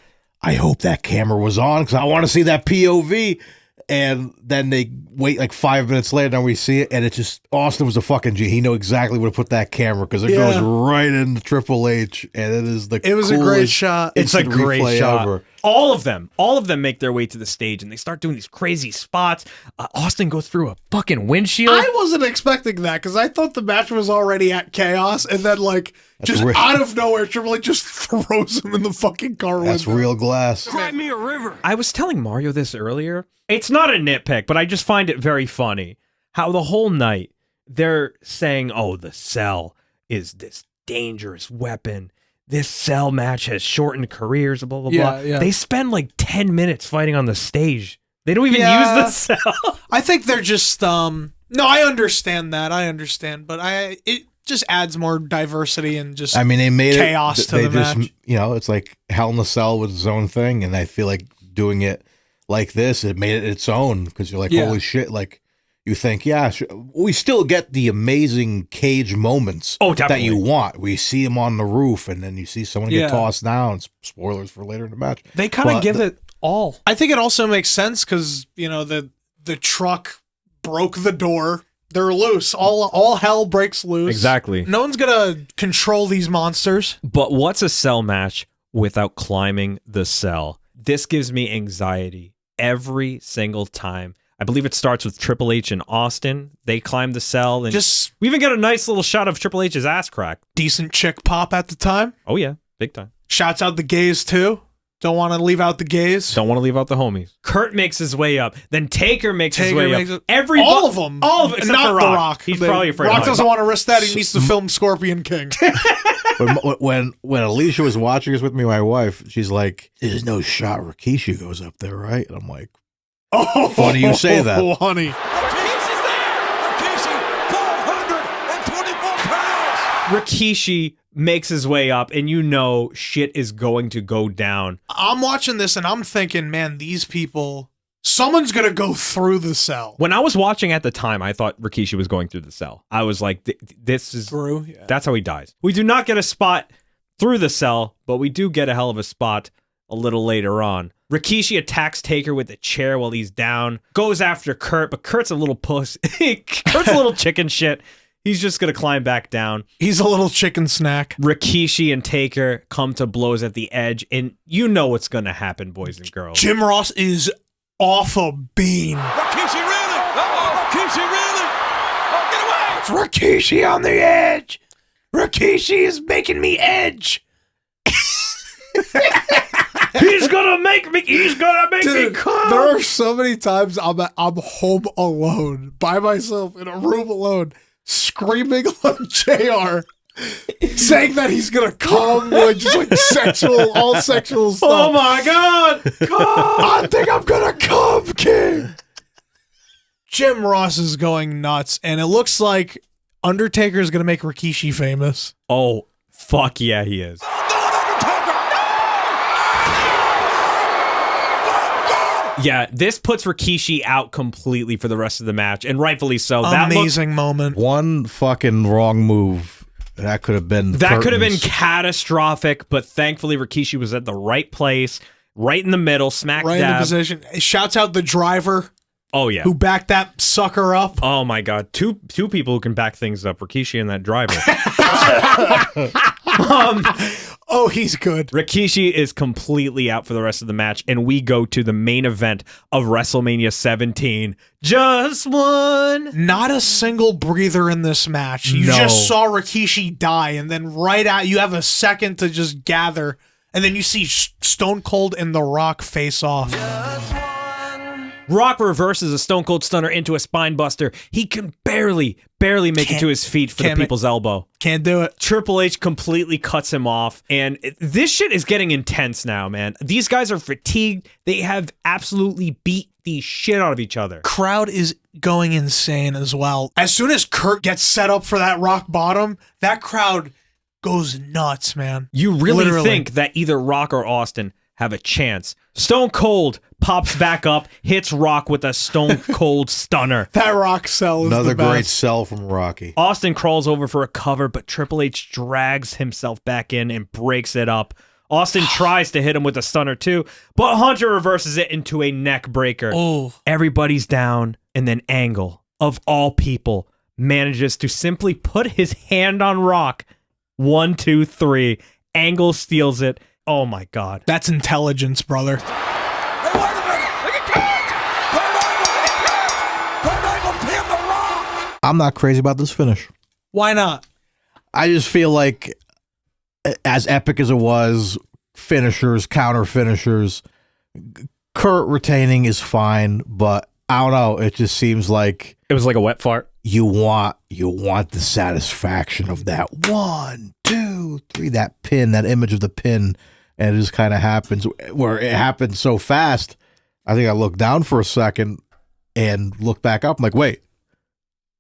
I hope that camera was on because I want to see that POV. And then they wait like 5 minutes later, and we see it, and it just Austin was a fucking G. He knew exactly where to put that camera because it goes right into Triple H, and it is the It was a great shot. It's a great shot. Ever. All of them make their way to the stage, and they start doing these crazy spots. Austin goes through a fucking windshield. I wasn't expecting that because I thought the match was already at chaos, and then like just out of nowhere, Triple H just throws him in the fucking car window. That's real glass. Cry me a river. I was telling Mario this earlier. It's not a nitpick, but I just find it very funny how the whole night they're saying, oh, the cell is this dangerous weapon. This cell match has shortened careers, blah, blah, blah. Yeah. They spend like 10 minutes fighting on the stage. They don't even use the cell. I think they're just, no, I understand that. But it just adds more diversity and just I mean, they made chaos it, to they the just, match. You know, it's like Hell in a Cell was its own thing, and I feel like doing it like this, it made it its own because you're like, holy shit, like you think, we still get the amazing cage moments that you want. We see him on the roof, and then you see someone get tossed down. Spoilers for later in the match. They kind of give it all. I think it also makes sense because, you know, the truck broke the door. They're loose. All hell breaks loose. Exactly. No one's going to control these monsters. But what's a cell match without climbing the cell? This gives me anxiety every single time. I believe it starts with Triple H and Austin. They climb the cell, and we even get a nice little shot of Triple H's ass crack. Decent chick pop at the time. Oh yeah, big time. Shouts out the gays too. Don't want to leave out the gays. Don't want to leave out the homies. Kurt makes his way up. Then Taker makes his way up. All of them. Except not for The Rock. He's probably afraid. Rock of doesn't want to risk that. He needs to film Scorpion King. When Alicia was watching this with me, my wife, she's like, "There's no shot Rikishi goes up there, right?" And I'm like, "Oh, funny you say that, honey." Rikishi's there. Rikishi, 424 pounds. Rikishi makes his way up, and you know shit is going to go down. I'm watching this, and I'm thinking, man, these people. Someone's going to go through the cell. When I was watching at the time, I thought Rikishi was going through the cell. I was like, this is... Through? Yeah. That's how he dies. We do not get a spot through the cell, but we do get a hell of a spot a little later on. Rikishi attacks Taker with a chair while he's down, goes after Kurt, but Kurt's a little puss. Kurt's a little chicken shit. He's just going to climb back down. He's a little chicken snack. Rikishi and Taker come to blows at the edge, and you know what's going to happen, boys and girls. Jim Ross is off a beam. Rikishi really? Rikishi really? Oh, get away! It's Rikishi on the edge. Rikishi is making me edge. He's gonna make me come. There are so many times I'm home alone by myself in a room alone, screaming on JR, saying that he's gonna come, like just like all sexual stuff. Oh my God! I think I'm gonna come, King. Jim Ross is going nuts, and it looks like Undertaker is gonna make Rikishi famous. Oh, fuck yeah, he is. Yeah, this puts Rikishi out completely for the rest of the match, and rightfully so. Amazing moment. One fucking wrong move. That could have been catastrophic, but thankfully Rikishi was at the right place, right in the middle, smack right dab. in the position. Shouts out the driver. Oh yeah, who backed that sucker up? Oh my God, two people who can back things up: Rikishi and that driver. Oh, he's good. Rikishi is completely out for the rest of the match, and we go to the main event of WrestleMania 17. Just one. Not a single breather in this match. You just saw Rikishi die, and then right out, you have a second to just gather, and then you see Stone Cold and The Rock face off. Rock reverses a Stone Cold Stunner into a spine buster. He can barely make it to his feet for the people's elbow. Can't do it. Triple H completely cuts him off. And this shit is getting intense now, man. These guys are fatigued. They have absolutely beat the shit out of each other. Crowd is going insane as well. As soon as Kurt gets set up for that rock bottom, that crowd goes nuts, man. You really think that either Rock or Austin have a chance. Stone Cold pops back up, hits Rock with a Stone Cold Stunner. That Rock sell is another the best. great sell from Rocky. Austin crawls over for a cover, but Triple H drags himself back in and breaks it up. Austin tries to hit him with a stunner too, but Hunter reverses it into a neck breaker. Oh. Everybody's down, and then Angle, of all people, manages to simply put his hand on Rock. 1, 2, 3. Angle steals it. Oh my God. That's intelligence, brother. Hey, wait a minute. Look at Kurt Angle pinned The Rock. I'm not crazy about this finish. Why not? I just feel like, as epic as it was, finishers, counter finishers, Kurt retaining is fine, but I don't know. It just seems like it was like a wet fart. You want the satisfaction of that 1, 2, 3, that pin, that image of the pin, and it just kind of happens where it happened so fast. I think I looked down for a second and looked back up. I'm like, wait,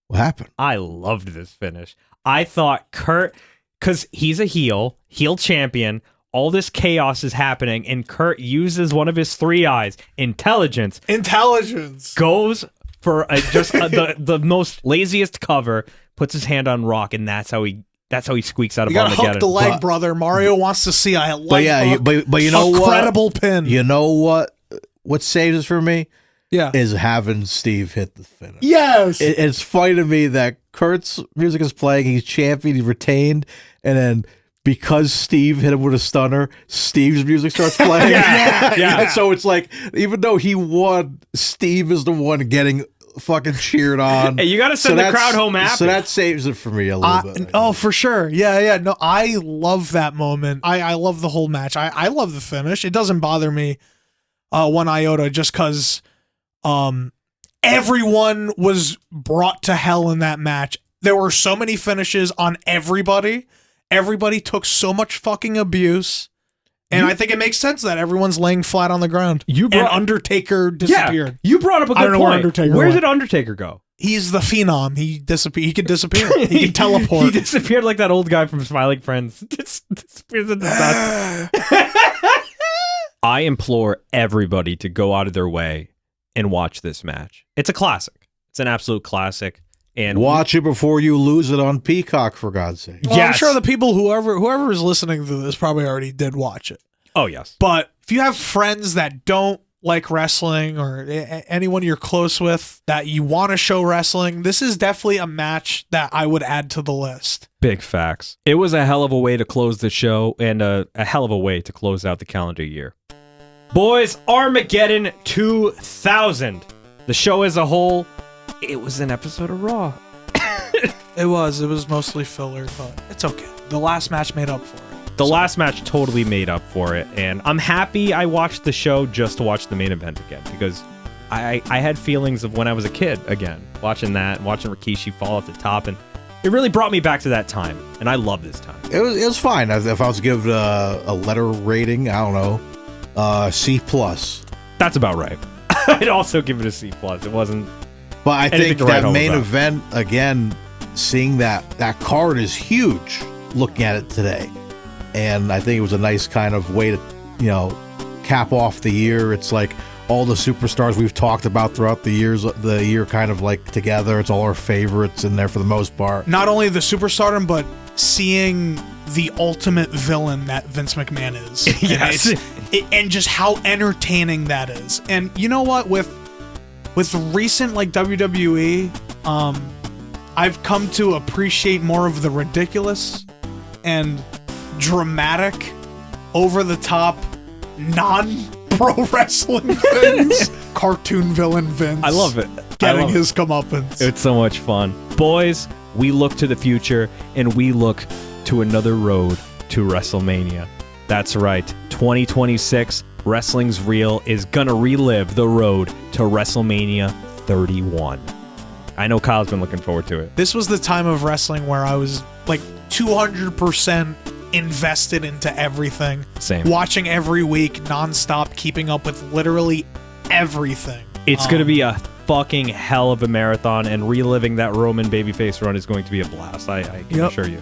what happened? I loved this finish. I thought Kurt, because he's a heel champion, all this chaos is happening, and Kurt uses one of his 3 eyes, intelligence, goes for the most laziest cover, puts his hand on Rock, and that's how he squeaks out of Armageddon. You gotta hook the leg, brother. Mario wants to see a leg hook, but you know what? Credible pin. You know what saves it for me? Yeah, is having Steve hit the finish. Yes, it's funny to me that Kurt's music is playing. He's champion. He retained, and then because Steve hit him with a stunner, Steve's music starts playing. yeah. And so it's like, even though he won, Steve is the one getting fucking cheered on. Hey, you got to send the crowd home happy. So that saves it for me a little bit. Oh, for sure. Yeah. No, I love that moment. I love the whole match. I love the finish. It doesn't bother me one iota, just because everyone was brought to hell in that match. There were so many finishes on everybody. Everybody took so much fucking abuse. And I think it makes sense that everyone's laying flat on the ground. And Undertaker disappeared. Yeah, you brought up a good I don't know point. where Undertaker Where went. did Undertaker go? He's the Phenom. He could disappear. He can teleport. He disappeared like that old guy from Smiling Friends. Disappears in the dust. I implore everybody to go out of their way and watch this match. It's a classic. It's an absolute classic. And watch it before you lose it on Peacock, for God's sake. Well, yes. I'm sure the people, whoever is listening to this, probably already did watch it. Oh, yes. But if you have friends that don't like wrestling, or anyone you're close with that you want to show wrestling, this is definitely a match that I would add to the list. Big facts. It was a hell of a way to close the show, and a hell of a way to close out the calendar year. Boys, Armageddon 2000. The show as a whole, it was an episode of Raw. It was mostly filler, but it's okay. The last match made up for it. The last match totally made up for it, and I'm happy I watched the show just to watch the main event again, because I had feelings of when I was a kid again, watching that, and watching Rikishi fall off the top, and it really brought me back to that time, and I love this time. It was fine. If I was to give it a letter rating, I don't know, C+. That's about right. I'd also give it a C+. It wasn't. But I think to write that home main about. event, again, seeing that card is huge, looking at it today. And I think it was a nice kind of way to, cap off the year. It's like all the superstars we've talked about throughout the year kind of like together. It's all our favorites in there for the most part. Not only the superstardom, but seeing the ultimate villain that Vince McMahon is. Yes. And just how entertaining that is. And you know what? With recent like WWE, I've come to appreciate more of the ridiculous and dramatic, over the top, non-pro wrestling things. Cartoon villain Vince. I love it. Getting his comeuppance. It's so much fun. Boys, we look to the future, and we look to another road to WrestleMania. That's right. 2026, Wrestling's Real is gonna relive the road to WrestleMania 31. I know Kyle's been looking forward to it. This was the time of wrestling where I was like 200% invested into everything. Same. Watching every week, nonstop, keeping up with literally everything. It's going to be a fucking hell of a marathon, and reliving that Roman babyface run is going to be a blast. I can assure you.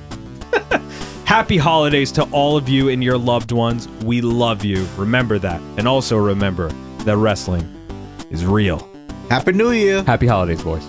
Happy holidays to all of you and your loved ones. We love you. Remember that. And also remember that wrestling is real. Happy New Year. Happy holidays, boys.